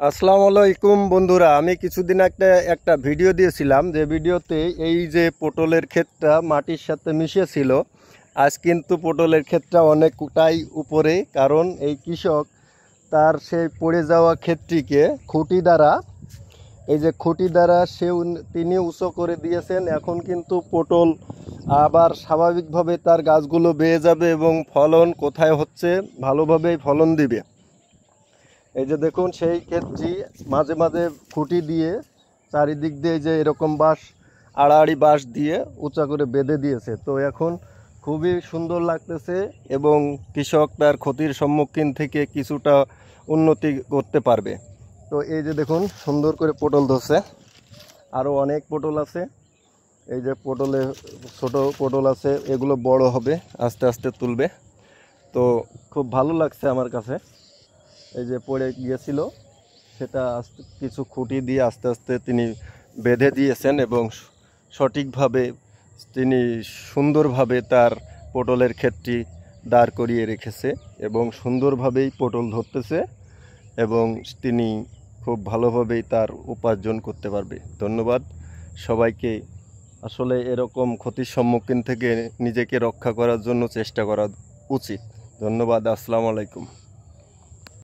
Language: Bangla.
আসসালামু আলাইকুম বন্ধুরা, আমি কিছুদিন একটা ভিডিও দিয়েছিলাম, যে ভিডিওতে এই যে পটলের ক্ষেতটা মাটির সাথে মিশেছিল। আজ কিন্তু পটলের ক্ষেতটা অনেকটাই উপরে, কারণ এই কৃষক তার সেই পড়ে যাওয়া ক্ষেতটিকে খুঁটি দ্বারা তিনি উঁচু করে দিয়েছেন। এখন কিন্তু পটল আবার স্বাভাবিকভাবে তার গাছগুলো বেয়ে যাবে এবং ফলন কোথায় হচ্ছে ভালোভাবেই ফলন দিবে। এই যে দেখুন, সেই ক্ষেতটি মাঝে মাঝে খুঁটি দিয়ে চারিদিক দিয়ে যে এরকম আড়াআড়ি বাঁশ দিয়ে উঁচা করে বেঁধে দিয়েছে। তো এখন খুবই সুন্দর লাগতেছে এবং কৃষক তার ক্ষতির সম্মুখীন থেকে কিছুটা উন্নতি করতে পারবে। তো এই যে দেখুন, সুন্দর করে পটল ধরছে, আরও অনেক পটল আছে। এই যে ছোট পটল আছে, এগুলো বড় হবে, আস্তে আস্তে তুলবে। তো খুব ভালো লাগছে আমার কাছে। এই যে পড়ে গিয়েছিল সেটা কিছু খুঁটি দিয়ে আস্তে আস্তে তিনি বেঁধে দিয়েছেন এবং সঠিকভাবে তিনি সুন্দরভাবে তার পটলের ক্ষেতটি দাঁড় করিয়ে রেখেছে এবং সুন্দরভাবেই পটল ধরতেছে এবং তিনি খুব ভালোভাবেই তার উপার্জন করতে পারবে। ধন্যবাদ সবাইকে। আসলে এরকম ক্ষতির সম্মুখীন থেকে নিজেকে রক্ষা করার জন্য চেষ্টা করা উচিত। ধন্যবাদ। আসসালামু আলাইকুম।